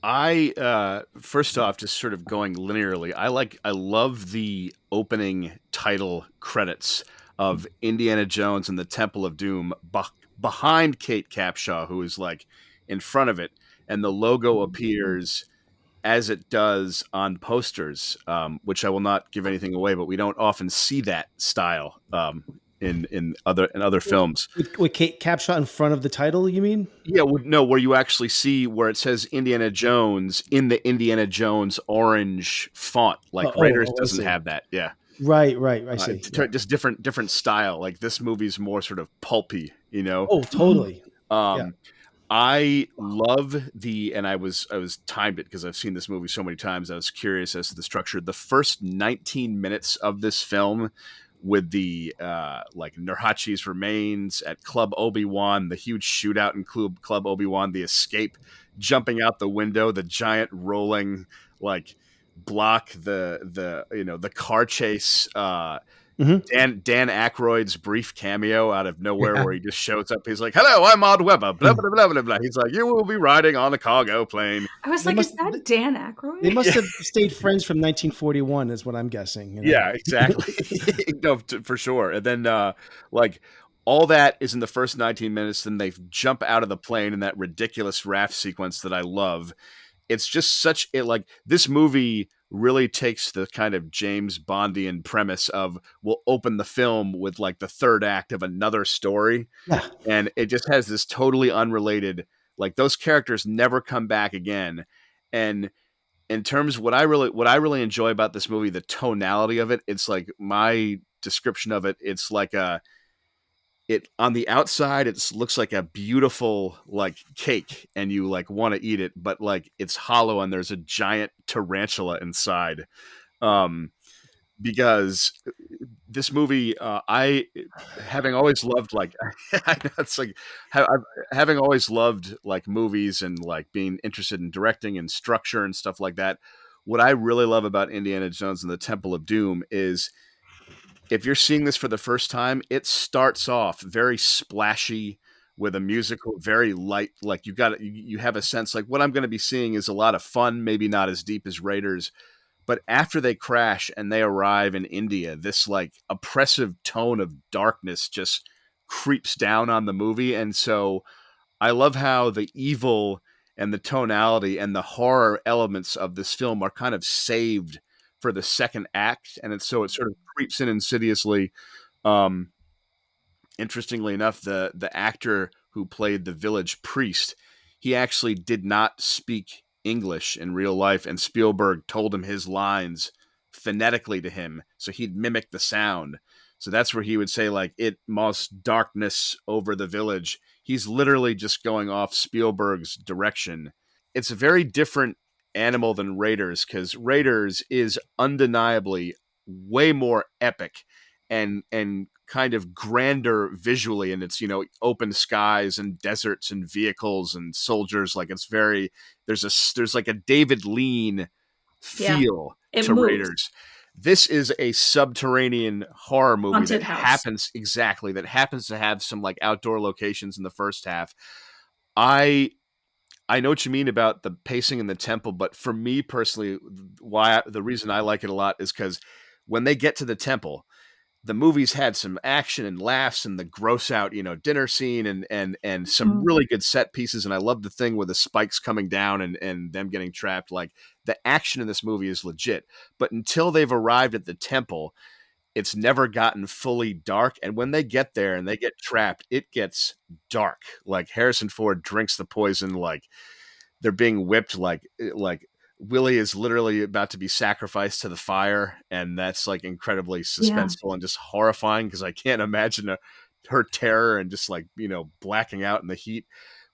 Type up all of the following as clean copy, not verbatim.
I first off, just sort of going linearly, I love the opening title credits of Indiana Jones and the Temple of Doom behind Kate Capshaw, who is like in front of it, and the logo appears as it does on posters, which I will not give anything away, but we don't often see that style in other films. With Kate Capshaw in front of the title, you mean? Yeah, no, where you actually see where it says Indiana Jones in the Indiana Jones orange font. Like Raiders I doesn't see. have that. Yeah, Right. I see. it's Yeah. just different style. Like this movie's more sort of pulpy. Oh, totally. Yeah. Um, I love and I was timed it because I've seen this movie so many times. I was curious as to the structure. The first 19 minutes of this film, with the like Nurhachi's remains at Club Obi-Wan, the huge shootout in Club Obi-Wan, the escape, jumping out the window, the giant rolling like block, the car chase, Hmm. Dan Aykroyd's brief cameo out of nowhere where he just shows up. He's like, "Hello, I'm Odd Webber." Blah blah blah blah blah. He's like, "You will be riding on a cargo plane." I was They like, must is that Dan Aykroyd? they must have stayed friends from 1941, is what I'm guessing. You know. Yeah, exactly. No, for sure. And then like all that is in the first 19 minutes. Then they jump out of the plane in that ridiculous raft sequence that I love. It's just such it like this movie really takes the kind of James Bondian premise of we'll open the film with like the third act of another story, Yeah. and it just has this totally unrelated, like those characters never come back again. And in terms of what I really enjoy about this movie, the tonality of it, it's like my description of it, it's like it on the outside it looks like a beautiful like cake and you like want to eat it, but like it's hollow and there's a giant tarantula inside. um because this movie, I having always loved like I know it's like having always loved like movies and like being interested in directing and structure and stuff like that. What I really love about Indiana Jones and the Temple of Doom is if you're seeing this for the first time, it starts off very splashy with a musical, very light. Like you have a sense like what I'm going to be seeing is a lot of fun, maybe not as deep as Raiders, but after they crash and they arrive in India, this like oppressive tone of darkness just creeps down on the movie. And so I love how the evil and the tonality and the horror elements of this film are kind of saved for the second act. And it sort of creeps in insidiously. Um, Interestingly enough, the actor who played the village priest, he actually did not speak English in real life, and Spielberg told him his lines phonetically to him, so he'd mimic the sound. So that's where he would say like it most darkness over the village. He's literally just going off Spielberg's direction. It's a very different animal than Raiders because Raiders is undeniably way more epic and kind of grander visually, and it's open skies and deserts and vehicles and soldiers. Like it's very there's like a David Lean Yeah. feel It to moves. Raiders. This is a subterranean horror movie Haunted house. that happens to have some like outdoor locations in the first half. I know what you mean about the pacing in the temple, but for me personally, the reason I like it a lot is because when they get to the temple, the movie's had some action and laughs and the gross out, dinner scene and some Mm. really good set pieces. And I love the thing with the spikes coming down and them getting trapped. Like the action in this movie is legit. But until they've arrived at the temple, it's never gotten fully dark. And when they get there and they get trapped, it gets dark. Like Harrison Ford drinks the poison, like they're being whipped, like Willie is literally about to be sacrificed to the fire, and that's like incredibly Yeah. suspenseful and just horrifying because I can't imagine her terror and just like blacking out in the heat.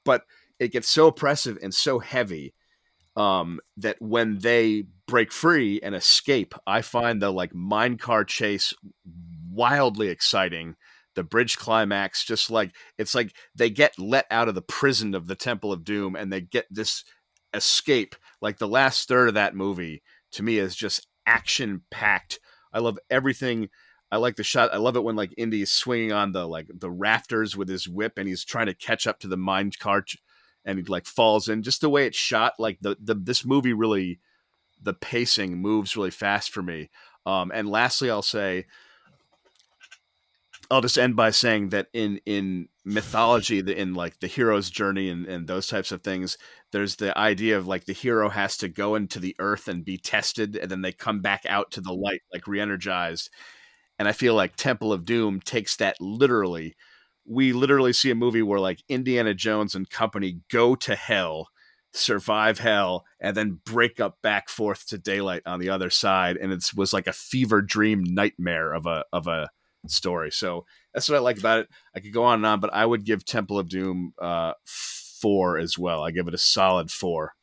But it gets so oppressive and so heavy, that when they break free and escape, I find the like minecart chase wildly exciting. The bridge climax, just like it's like they get let out of the prison of the Temple of Doom and they get this escape. Like the last third of that movie to me is just action packed. I love everything. I like the shot. I love it when like Indy is swinging on the rafters with his whip and he's trying to catch up to the mine cart and he like falls in. Just the way it's shot, like the this movie really, the pacing moves really fast for me. And lastly, I'll just end by saying that in mythology, in like the hero's journey and those types of things, there's the idea of like the hero has to go into the earth and be tested, and then they come back out to the light like re-energized. And I feel like Temple of Doom takes that literally. We literally see a movie where like Indiana Jones and company go to hell, survive hell, and then break up back forth to daylight on the other side. And it was like a fever dream nightmare of a story. So that's what I like about it. I could go on and on, but I would give Temple of Doom 4 as well. I give it a solid 4.